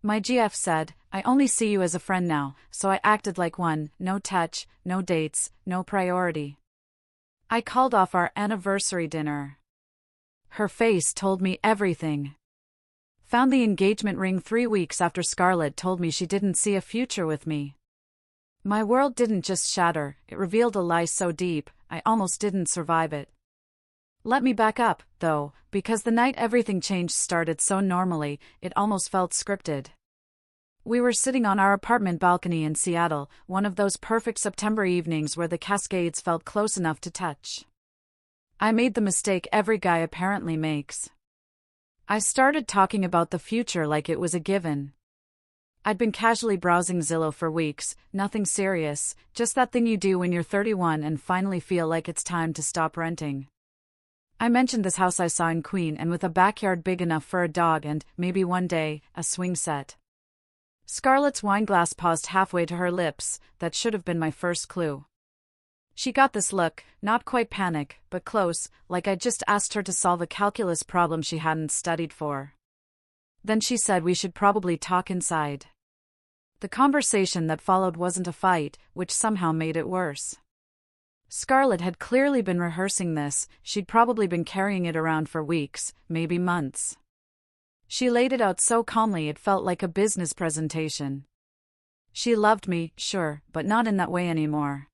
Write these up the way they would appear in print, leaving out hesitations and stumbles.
My GF said, "I only see you as a friend now," so I acted like one. No touch, no dates, no priority. I called off our anniversary dinner. Her face told me everything. Found the engagement ring 3 weeks after Scarlett told me she didn't see a future with me. My world didn't just shatter, it revealed a lie so deep, I almost didn't survive it. Let me back up, though, because the night everything changed started so normally, it almost felt scripted. We were sitting on our apartment balcony in Seattle, one of those perfect September evenings where the Cascades felt close enough to touch. I made the mistake every guy apparently makes. I started talking about the future like it was a given. I'd been casually browsing Zillow for weeks, nothing serious, just that thing you do when you're 31 and finally feel like it's time to stop renting. I mentioned this house I saw in Queen and with a backyard big enough for a dog and, maybe one day, a swing set. Scarlett's wineglass paused halfway to her lips, that should have been my first clue. She got this look, not quite panic, but close, like I'd just asked her to solve a calculus problem she hadn't studied for. Then she said we should probably talk inside. The conversation that followed wasn't a fight, which somehow made it worse. Scarlett had clearly been rehearsing this, she'd probably been carrying it around for weeks, maybe months. She laid it out so calmly it felt like a business presentation. She loved me, sure, but not in that way anymore.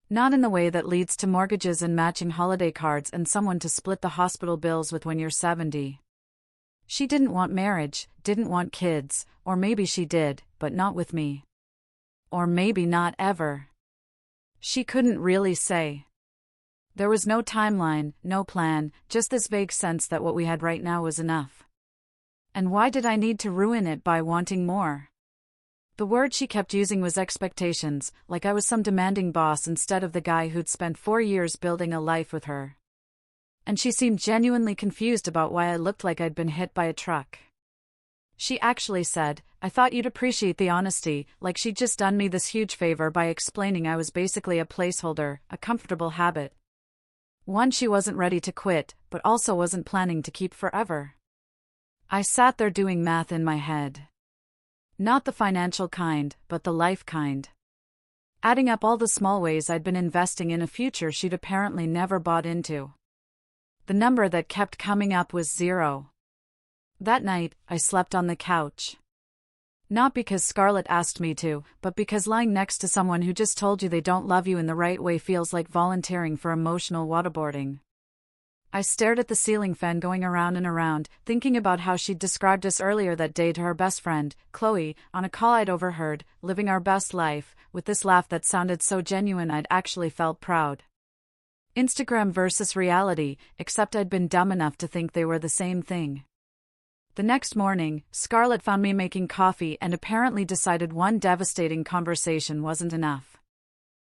Not in the way that leads to mortgages and matching holiday cards and someone to split the hospital bills with when you're 70. She didn't want marriage, didn't want kids, or maybe she did, but not with me. Or maybe not ever. She couldn't really say. There was no timeline, no plan, just this vague sense that what we had right now was enough. And why did I need to ruin it by wanting more? The word she kept using was expectations, like I was some demanding boss instead of the guy who'd spent 4 years building a life with her. And she seemed genuinely confused about why I looked like I'd been hit by a truck. She actually said, "I thought you'd appreciate the honesty," like she'd just done me this huge favor by explaining I was basically a placeholder, a comfortable habit. One she wasn't ready to quit, but also wasn't planning to keep forever. I sat there doing math in my head. Not the financial kind, but the life kind. Adding up all the small ways I'd been investing in a future she'd apparently never bought into. The number that kept coming up was 0. That night, I slept on the couch. Not because Scarlett asked me to, but because lying next to someone who just told you they don't love you in the right way feels like volunteering for emotional waterboarding. I stared at the ceiling fan going around and around, thinking about how she'd described us earlier that day to her best friend, Chloe, on a call I'd overheard, living our best life, with this laugh that sounded so genuine I'd actually felt proud. Instagram versus reality, except I'd been dumb enough to think they were the same thing. The next morning, Scarlett found me making coffee and apparently decided one devastating conversation wasn't enough.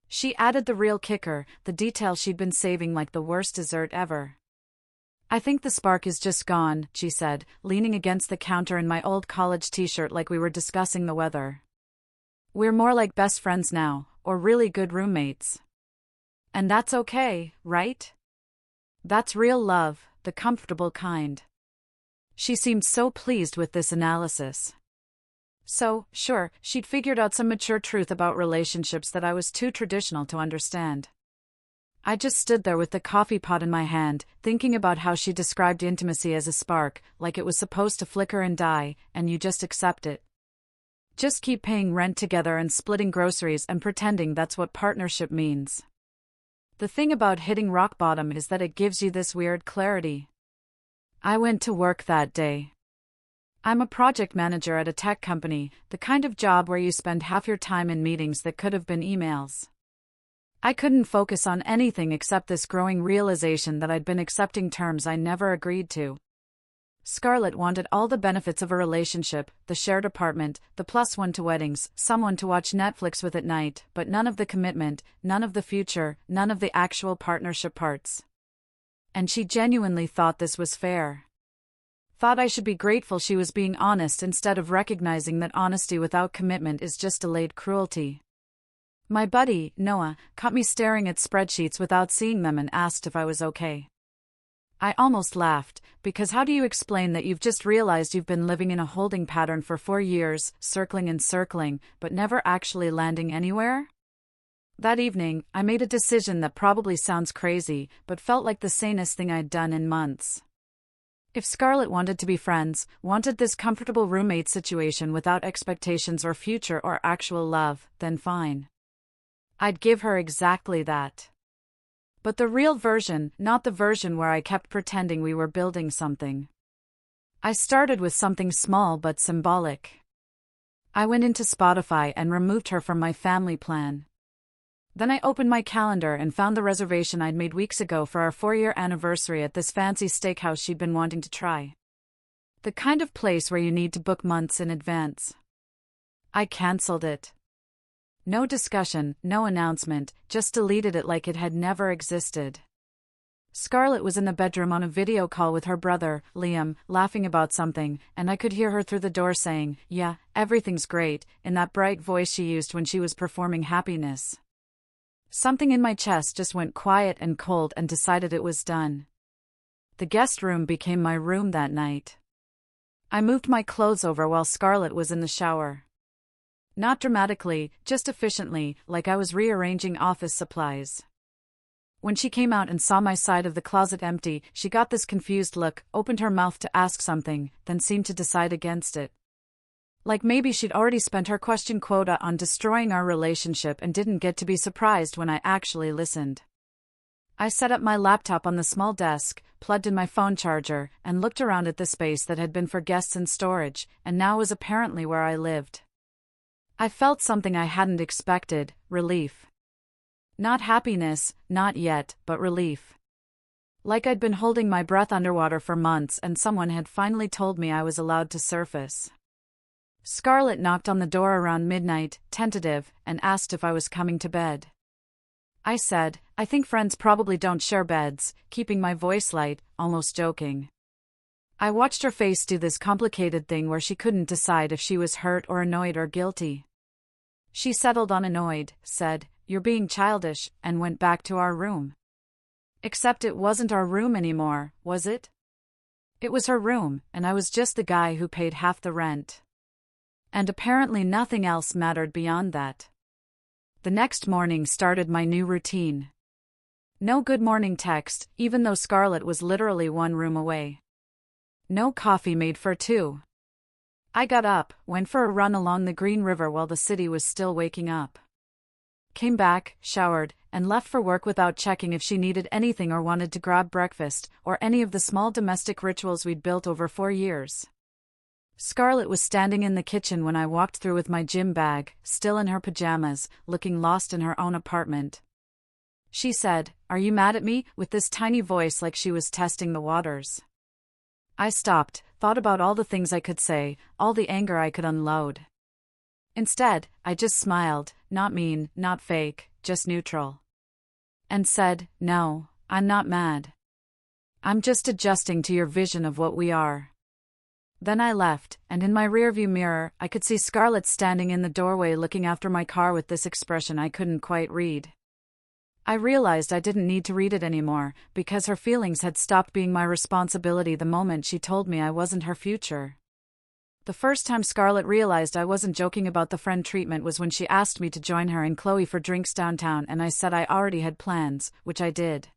She added the real kicker, the detail she'd been saving like the worst dessert ever. "I think the spark is just gone," she said, leaning against the counter in my old college t-shirt like we were discussing the weather. "We're more like best friends now, or really good roommates. And that's okay, right? That's real love, the comfortable kind." She seemed so pleased with this analysis. So, sure, she'd figured out some mature truth about relationships that I was too traditional to understand. I just stood there with the coffee pot in my hand, thinking about how she described intimacy as a spark, like it was supposed to flicker and die, and you just accept it. Just keep paying rent together and splitting groceries and pretending that's what partnership means. The thing about hitting rock bottom is that it gives you this weird clarity. I went to work that day. I'm a project manager at a tech company, the kind of job where you spend half your time in meetings that could have been emails. I couldn't focus on anything except this growing realization that I'd been accepting terms I never agreed to. Scarlett wanted all the benefits of a relationship, the shared apartment, the +1 to weddings, someone to watch Netflix with at night, but none of the commitment, none of the future, none of the actual partnership parts. And she genuinely thought this was fair. Thought I should be grateful she was being honest instead of recognizing that honesty without commitment is just delayed cruelty. My buddy, Noah, caught me staring at spreadsheets without seeing them and asked if I was okay. I almost laughed, because how do you explain that you've just realized you've been living in a holding pattern for 4 years, circling and circling, but never actually landing anywhere? That evening, I made a decision that probably sounds crazy, but felt like the sanest thing I'd done in months. If Scarlett wanted to be friends, wanted this comfortable roommate situation without expectations or future or actual love, then fine. I'd give her exactly that. But the real version, not the version where I kept pretending we were building something. I started with something small but symbolic. I went into Spotify and removed her from my family plan. Then I opened my calendar and found the reservation I'd made weeks ago for our 4-year anniversary at this fancy steakhouse she'd been wanting to try. The kind of place where you need to book months in advance. I cancelled it. No discussion, no announcement, just deleted it like it had never existed. Scarlett was in the bedroom on a video call with her brother, Liam, laughing about something, and I could hear her through the door saying, "Yeah, everything's great," in that bright voice she used when she was performing Happiness. Something in my chest just went quiet and cold and decided it was done. The guest room became my room that night. I moved my clothes over while Scarlett was in the shower. Not dramatically, just efficiently, like I was rearranging office supplies. When she came out and saw my side of the closet empty, she got this confused look, opened her mouth to ask something, then seemed to decide against it. Like maybe she'd already spent her question quota on destroying our relationship and didn't get to be surprised when I actually listened. I set up my laptop on the small desk, plugged in my phone charger, and looked around at the space that had been for guests and storage, and now was apparently where I lived. I felt something I hadn't expected, relief. Not happiness, not yet, but relief. Like I'd been holding my breath underwater for months and someone had finally told me I was allowed to surface. Scarlett knocked on the door around midnight, tentative, and asked if I was coming to bed. I said, "I think friends probably don't share beds," keeping my voice light, almost joking. I watched her face do this complicated thing where she couldn't decide if she was hurt or annoyed or guilty. She settled on annoyed, said, "You're being childish," and went back to our room. Except it wasn't our room anymore, was it? It was her room, and I was just the guy who paid half the rent. And apparently nothing else mattered beyond that. The next morning started my new routine. No good morning text, even though Scarlett was literally one room away. No coffee made for two. I got up, went for a run along the Green River while the city was still waking up. Came back, showered, and left for work without checking if she needed anything or wanted to grab breakfast, or any of the small domestic rituals we'd built over 4 years. Scarlett was standing in the kitchen when I walked through with my gym bag, still in her pajamas, looking lost in her own apartment. She said, "Are you mad at me?" with this tiny voice like she was testing the waters. I stopped, thought about all the things I could say, all the anger I could unload. Instead, I just smiled, not mean, not fake, just neutral. And said, "No, I'm not mad. I'm just adjusting to your vision of what we are." Then I left, and in my rearview mirror, I could see Scarlett standing in the doorway looking after my car with this expression I couldn't quite read. I realized I didn't need to read it anymore, because her feelings had stopped being my responsibility the moment she told me I wasn't her future. The first time Scarlett realized I wasn't joking about the friend treatment was when she asked me to join her and Chloe for drinks downtown, and I said I already had plans, which I did.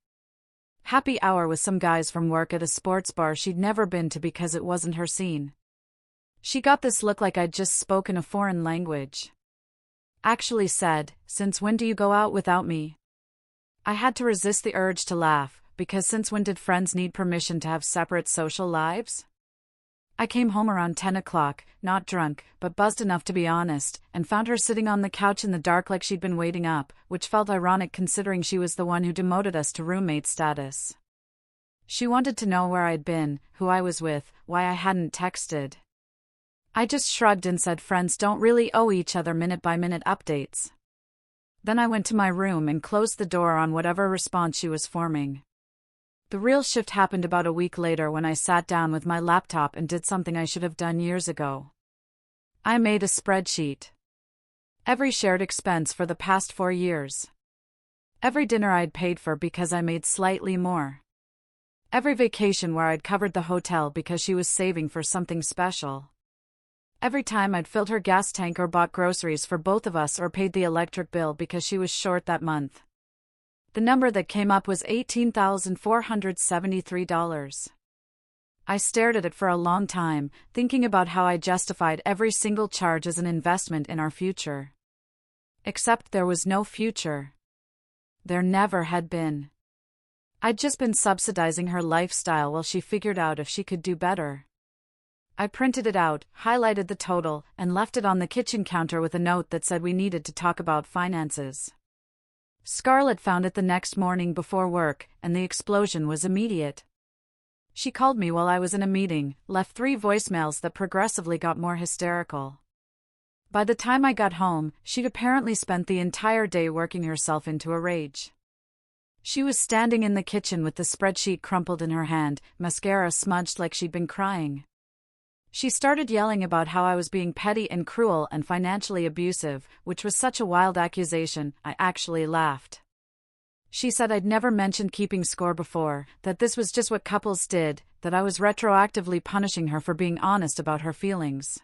Happy hour with some guys from work at a sports bar she'd never been to because it wasn't her scene. She got this look like I'd just spoken a foreign language. Actually said, "Since when do you go out without me?" I had to resist the urge to laugh, because since when did friends need permission to have separate social lives? I came home around 10 o'clock, not drunk, but buzzed enough to be honest, and found her sitting on the couch in the dark like she'd been waiting up, which felt ironic considering she was the one who demoted us to roommate status. She wanted to know where I'd been, who I was with, why I hadn't texted. I just shrugged and said friends don't really owe each other minute-by-minute updates. Then I went to my room and closed the door on whatever response she was forming. The real shift happened about a week later when I sat down with my laptop and did something I should have done years ago. I made a spreadsheet. Every shared expense for the past 4 years. Every dinner I'd paid for because I made slightly more. Every vacation where I'd covered the hotel because she was saving for something special. Every time I'd filled her gas tank or bought groceries for both of us or paid the electric bill because she was short that month. The number that came up was $18,473. I stared at it for a long time, thinking about how I justified every single charge as an investment in our future. Except there was no future. There never had been. I'd just been subsidizing her lifestyle while she figured out if she could do better. I printed it out, highlighted the total, and left it on the kitchen counter with a note that said we needed to talk about finances. Scarlett found it the next morning before work, and the explosion was immediate. She called me while I was in a meeting, left 3 voicemails that progressively got more hysterical. By the time I got home, she'd apparently spent the entire day working herself into a rage. She was standing in the kitchen with the spreadsheet crumpled in her hand, mascara smudged like she'd been crying. She started yelling about how I was being petty and cruel and financially abusive, which was such a wild accusation, I actually laughed. She said I'd never mentioned keeping score before, that this was just what couples did, that I was retroactively punishing her for being honest about her feelings.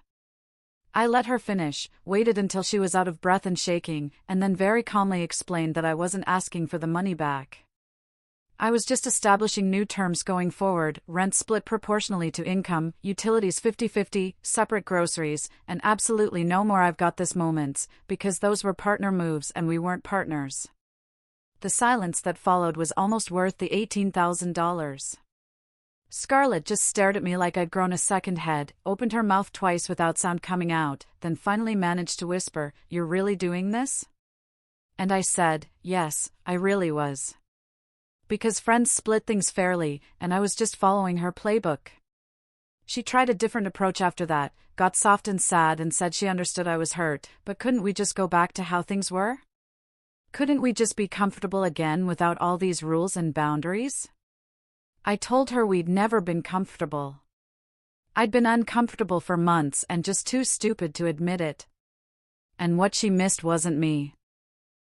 I let her finish, waited until she was out of breath and shaking, and then very calmly explained that I wasn't asking for the money back. I was just establishing new terms going forward, rent split proportionally to income, utilities 50-50, separate groceries, and absolutely no more I've got this moments, because those were partner moves and we weren't partners. The silence that followed was almost worth the $18,000. Scarlett just stared at me like I'd grown a second head, opened her mouth twice without sound coming out, then finally managed to whisper, "You're really doing this?" And I said, yes, I really was. Because friends split things fairly, and I was just following her playbook. She tried a different approach after that, got soft and sad and said she understood I was hurt, but couldn't we just go back to how things were? Couldn't we just be comfortable again without all these rules and boundaries? I told her we'd never been comfortable. I'd been uncomfortable for months and just too stupid to admit it. And what she missed wasn't me.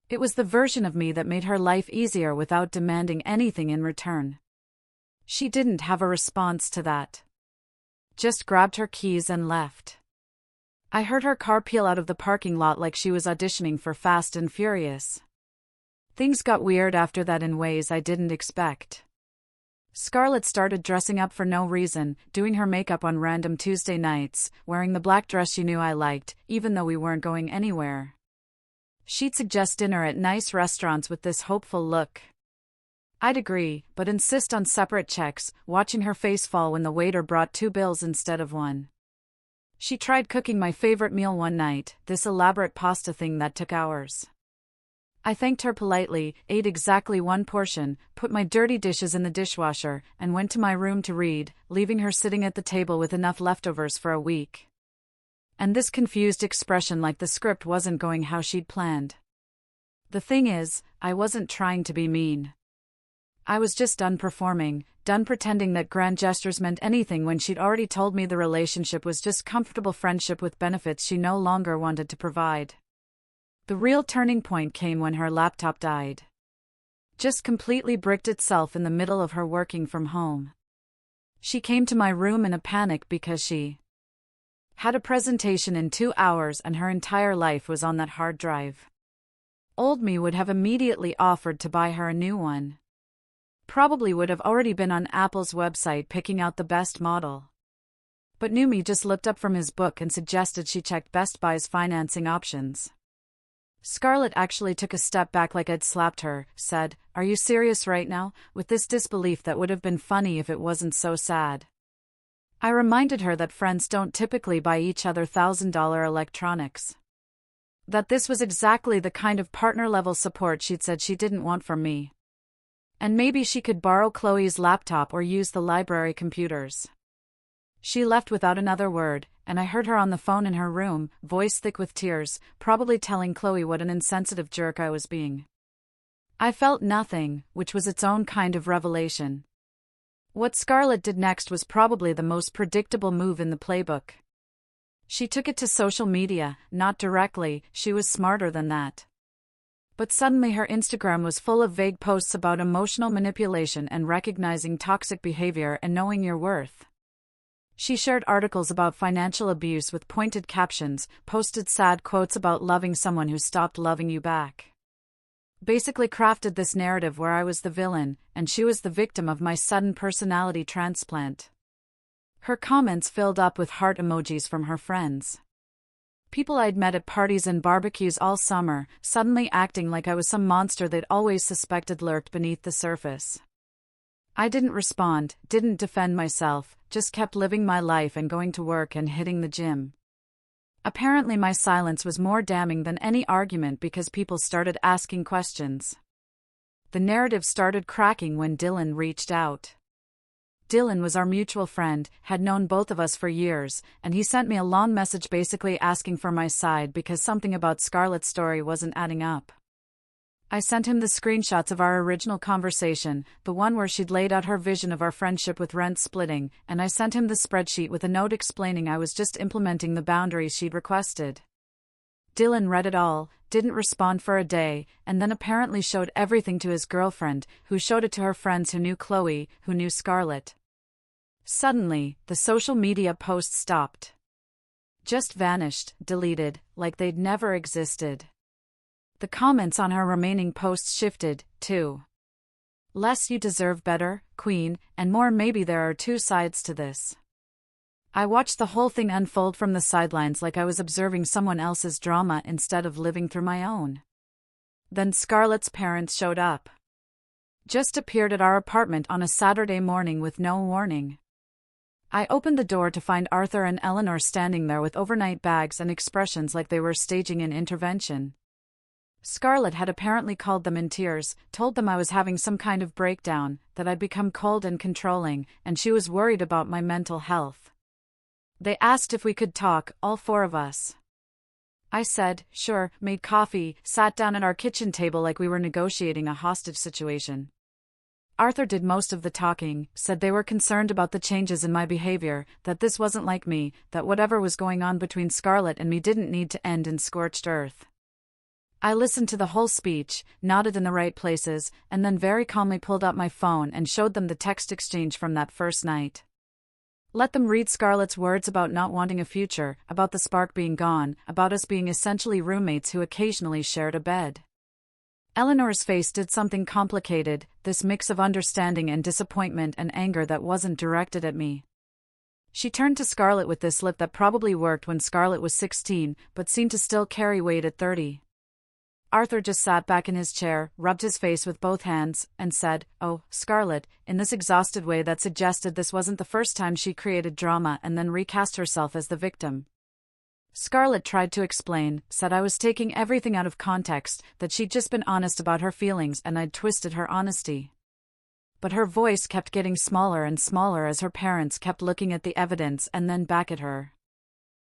It was the version of me that made her life easier without demanding anything in return. She didn't have a response to that. Just grabbed her keys and left. I heard her car peel out of the parking lot like she was auditioning for Fast and Furious. Things got weird after that in ways I didn't expect. Scarlett started dressing up for no reason, doing her makeup on random Tuesday nights, wearing the black dress she knew I liked, even though we weren't going anywhere. She'd suggest dinner at nice restaurants with this hopeful look. I'd agree, but insist on separate checks, watching her face fall when the waiter brought 2 bills instead of 1. She tried cooking my favorite meal one night, this elaborate pasta thing that took hours. I thanked her politely, ate exactly 1 portion, put my dirty dishes in the dishwasher, and went to my room to read, leaving her sitting at the table with enough leftovers for a week. And this confused expression like the script wasn't going how she'd planned. The thing is, I wasn't trying to be mean. I was just done performing, done pretending that grand gestures meant anything when she'd already told me the relationship was just comfortable friendship with benefits she no longer wanted to provide. The real turning point came when her laptop died. Just completely bricked itself in the middle of her working from home. She came to my room in a panic because she had a presentation in 2 hours and her entire life was on that hard drive. Old me would have immediately offered to buy her a new one. Probably would have already been on Apple's website picking out the best model. But new me just looked up from his book and suggested she check Best Buy's financing options. Scarlett actually took a step back like I'd slapped her, said, "Are you serious right now?" with this disbelief that would have been funny if it wasn't so sad. I reminded her that friends don't typically buy each other $1,000 electronics. That this was exactly the kind of partner-level support she'd said she didn't want from me. And maybe she could borrow Chloe's laptop or use the library computers. She left without another word, and I heard her on the phone in her room, voice thick with tears, probably telling Chloe what an insensitive jerk I was being. I felt nothing, which was its own kind of revelation. What Scarlett did next was probably the most predictable move in the playbook. She took it to social media, not directly, she was smarter than that. But suddenly her Instagram was full of vague posts about emotional manipulation and recognizing toxic behavior and knowing your worth. She shared articles about financial abuse with pointed captions, posted sad quotes about loving someone who stopped loving you back. Basically crafted this narrative where I was the villain, and she was the victim of my sudden personality transplant. Her comments filled up with heart emojis from her friends. People I'd met at parties and barbecues all summer, suddenly acting like I was some monster they'd always suspected lurked beneath the surface. I didn't respond, didn't defend myself, just kept living my life and going to work and hitting the gym. Apparently my silence was more damning than any argument because people started asking questions. The narrative started cracking when Dylan reached out. Dylan was our mutual friend, had known both of us for years, and he sent me a long message basically asking for my side because something about Scarlett's story wasn't adding up. I sent him the screenshots of our original conversation, the one where she'd laid out her vision of our friendship with rent splitting, and I sent him the spreadsheet with a note explaining I was just implementing the boundaries she'd requested. Dylan read it all, didn't respond for a day, and then apparently showed everything to his girlfriend, who showed it to her friends who knew Chloe, who knew Scarlett. Suddenly, the social media posts stopped. Just vanished, deleted, like they'd never existed. The comments on her remaining posts shifted, too. Less "you deserve better, queen," and more "maybe there are two sides to this." I watched the whole thing unfold from the sidelines like I was observing someone else's drama instead of living through my own. Then Scarlett's parents showed up. Just appeared at our apartment on a Saturday morning with no warning. I opened the door to find Arthur and Eleanor standing there with overnight bags and expressions like they were staging an intervention. Scarlett had apparently called them in tears, told them I was having some kind of breakdown, that I'd become cold and controlling, and she was worried about my mental health. They asked if we could talk, all four of us. I said, sure, made coffee, sat down at our kitchen table like we were negotiating a hostage situation. Arthur did most of the talking, said they were concerned about the changes in my behavior, that this wasn't like me, that whatever was going on between Scarlett and me didn't need to end in scorched earth. I listened to the whole speech, nodded in the right places, and then very calmly pulled out my phone and showed them the text exchange from that first night. Let them read Scarlett's words about not wanting a future, about the spark being gone, about us being essentially roommates who occasionally shared a bed. Eleanor's face did something complicated, this mix of understanding and disappointment and anger that wasn't directed at me. She turned to Scarlett with this lip that probably worked when Scarlett was 16, but seemed to still carry weight at 30. Arthur just sat back in his chair, rubbed his face with both hands, and said, "Oh, Scarlett," in this exhausted way that suggested this wasn't the first time she created drama and then recast herself as the victim. Scarlett tried to explain, said I was taking everything out of context, that she'd just been honest about her feelings and I'd twisted her honesty. But her voice kept getting smaller and smaller as her parents kept looking at the evidence and then back at her.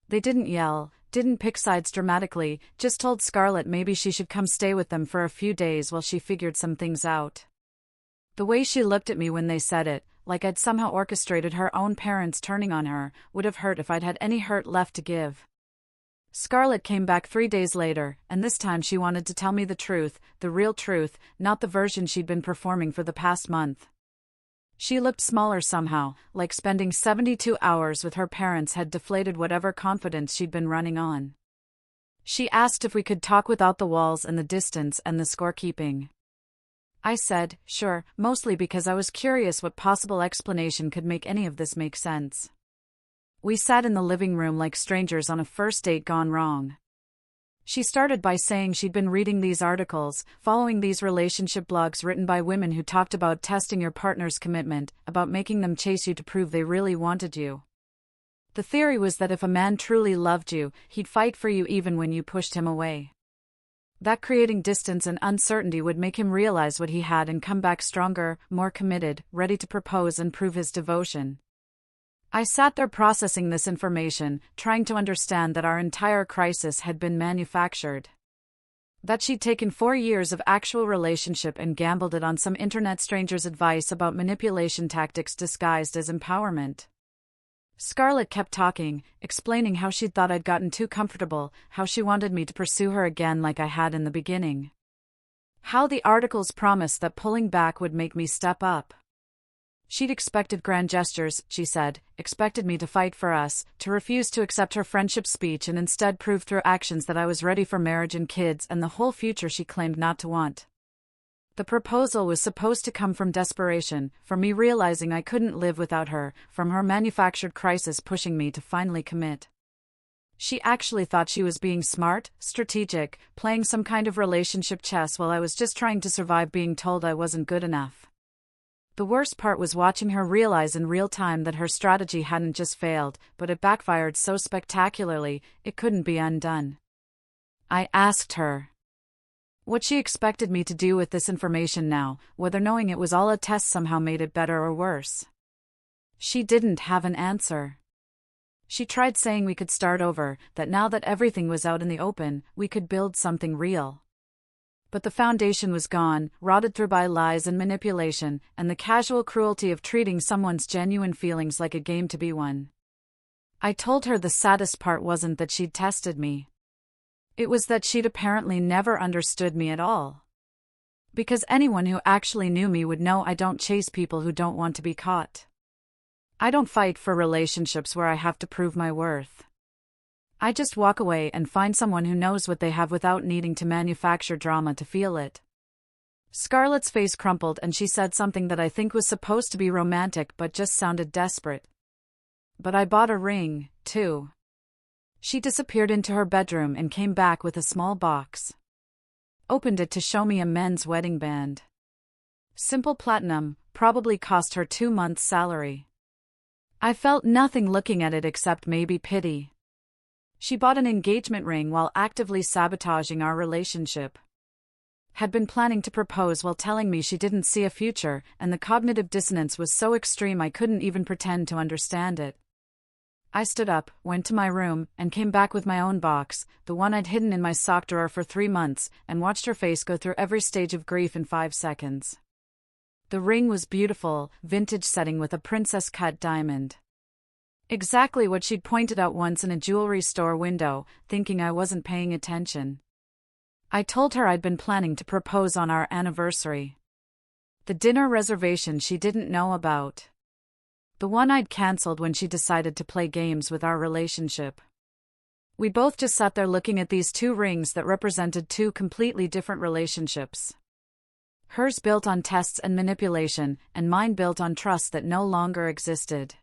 They didn't yell, didn't pick sides dramatically, just told Scarlett maybe she should come stay with them for a few days while she figured some things out. The way she looked at me when they said it, like I'd somehow orchestrated her own parents turning on her, would have hurt if I'd had any hurt left to give. Scarlett came back 3 days later, and this time she wanted to tell me the truth, the real truth, not the version she'd been performing for the past month. She looked smaller somehow, like spending 72 hours with her parents had deflated whatever confidence she'd been running on. She asked if we could talk without the walls and the distance and the scorekeeping. I said, sure, mostly because I was curious what possible explanation could make any of this make sense. We sat in the living room like strangers on a first date gone wrong. She started by saying she'd been reading these articles, following these relationship blogs written by women who talked about testing your partner's commitment, about making them chase you to prove they really wanted you. The theory was that if a man truly loved you, he'd fight for you even when you pushed him away. That creating distance and uncertainty would make him realize what he had and come back stronger, more committed, ready to propose and prove his devotion. I sat there processing this information, trying to understand that our entire crisis had been manufactured. That she'd taken 4 years of actual relationship and gambled it on some internet stranger's advice about manipulation tactics disguised as empowerment. Scarlett kept talking, explaining how she'd thought I'd gotten too comfortable, how she wanted me to pursue her again like I had in the beginning. How the articles promised that pulling back would make me step up. She'd expected grand gestures, she said, expected me to fight for us, to refuse to accept her friendship speech and instead prove through actions that I was ready for marriage and kids and the whole future she claimed not to want. The proposal was supposed to come from desperation, from me realizing I couldn't live without her, from her manufactured crisis pushing me to finally commit. She actually thought she was being smart, strategic, playing some kind of relationship chess while I was just trying to survive being told I wasn't good enough. The worst part was watching her realize in real time that her strategy hadn't just failed, but it backfired so spectacularly, it couldn't be undone. I asked her what she expected me to do with this information now, whether knowing it was all a test somehow made it better or worse. She didn't have an answer. She tried saying we could start over, that now that everything was out in the open, we could build something real. But the foundation was gone, rotted through by lies and manipulation, and the casual cruelty of treating someone's genuine feelings like a game to be won. I told her the saddest part wasn't that she'd tested me. It was that she'd apparently never understood me at all. Because anyone who actually knew me would know I don't chase people who don't want to be caught. I don't fight for relationships where I have to prove my worth. I just walk away and find someone who knows what they have without needing to manufacture drama to feel it. Scarlett's face crumpled and she said something that I think was supposed to be romantic but just sounded desperate. But I bought a ring, too. She disappeared into her bedroom and came back with a small box. Opened it to show me a men's wedding band. Simple platinum, probably cost her 2 months' salary. I felt nothing looking at it except maybe pity. She bought an engagement ring while actively sabotaging our relationship. Had been planning to propose while telling me she didn't see a future, and the cognitive dissonance was so extreme I couldn't even pretend to understand it. I stood up, went to my room, and came back with my own box, the one I'd hidden in my sock drawer for 3 months, and watched her face go through every stage of grief in 5 seconds. The ring was beautiful, vintage setting with a princess-cut diamond. Exactly what she'd pointed out once in a jewelry store window, thinking I wasn't paying attention. I told her I'd been planning to propose on our anniversary. The dinner reservation she didn't know about. The one I'd cancelled when she decided to play games with our relationship. We both just sat there looking at these 2 rings that represented 2 completely different relationships. Hers built on tests and manipulation, and mine built on trust that no longer existed.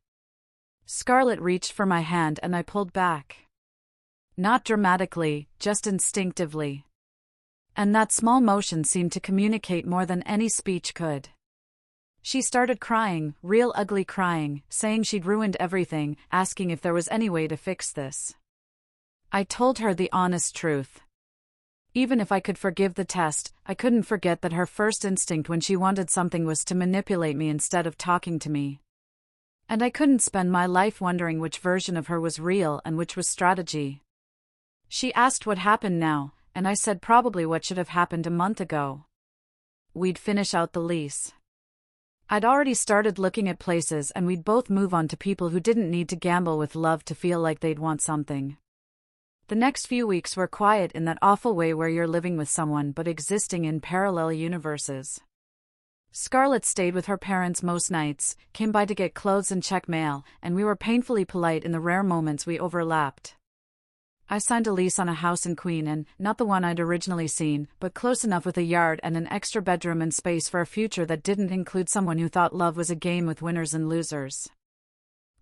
Scarlett reached for my hand and I pulled back. Not dramatically, just instinctively. And that small motion seemed to communicate more than any speech could. She started crying, real ugly crying, saying she'd ruined everything, asking if there was any way to fix this. I told her the honest truth. Even if I could forgive the test, I couldn't forget that her first instinct when she wanted something was to manipulate me instead of talking to me. And I couldn't spend my life wondering which version of her was real and which was strategy. She asked what happened now, and I said probably what should have happened a month ago. We'd finish out the lease. I'd already started looking at places and we'd both move on to people who didn't need to gamble with love to feel like they'd want something. The next few weeks were quiet in that awful way where you're living with someone but existing in parallel universes. Scarlett stayed with her parents most nights, came by to get clothes and check mail, and we were painfully polite in the rare moments we overlapped. I signed a lease on a house in Queen and, not the one I'd originally seen, but close enough with a yard and an extra bedroom and space for a future that didn't include someone who thought love was a game with winners and losers.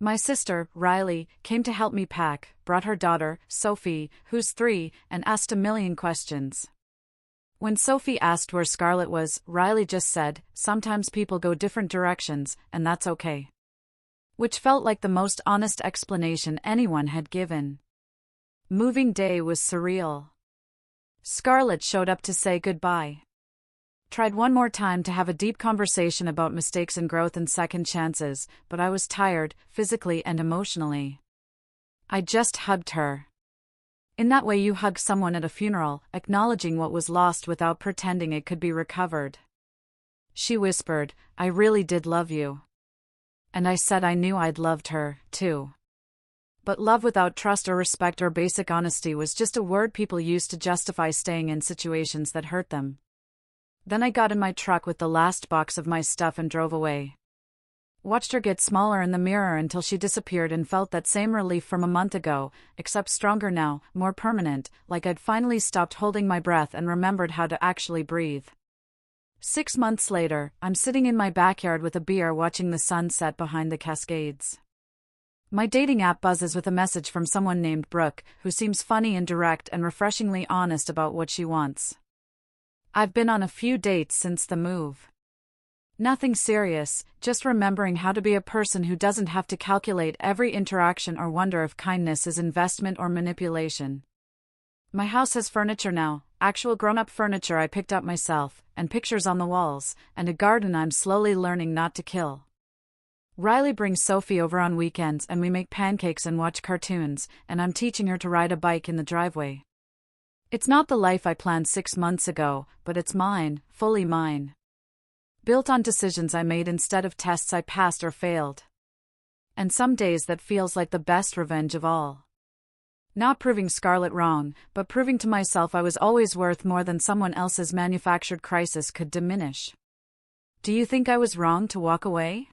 My sister, Riley, came to help me pack, brought her daughter, Sophie, who's 3, and asked a million questions. When Sophie asked where Scarlett was, Riley just said, "Sometimes people go different directions, and that's okay." Which felt like the most honest explanation anyone had given. Moving day was surreal. Scarlett showed up to say goodbye. Tried one more time to have a deep conversation about mistakes and growth and second chances, but I was tired, physically and emotionally. I just hugged her. In that way you hug someone at a funeral, acknowledging what was lost without pretending it could be recovered. She whispered, "I really did love you." And I said I knew I'd loved her, too. But love without trust or respect or basic honesty was just a word people used to justify staying in situations that hurt them. Then I got in my truck with the last box of my stuff and drove away. Watched her get smaller in the mirror until she disappeared and felt that same relief from a month ago, except stronger now, more permanent, like I'd finally stopped holding my breath and remembered how to actually breathe. 6 months later, I'm sitting in my backyard with a beer watching the sun set behind the Cascades. My dating app buzzes with a message from someone named Brooke, who seems funny and direct and refreshingly honest about what she wants. I've been on a few dates since the move. Nothing serious, just remembering how to be a person who doesn't have to calculate every interaction or wonder if kindness is investment or manipulation. My house has furniture now, actual grown-up furniture I picked up myself, and pictures on the walls, and a garden I'm slowly learning not to kill. Riley brings Sophie over on weekends and we make pancakes and watch cartoons, and I'm teaching her to ride a bike in the driveway. It's not the life I planned 6 months ago, but it's mine, fully mine. Built on decisions I made instead of tests I passed or failed. And some days that feels like the best revenge of all. Not proving Scarlett wrong, but proving to myself I was always worth more than someone else's manufactured crisis could diminish. Do you think I was wrong to walk away?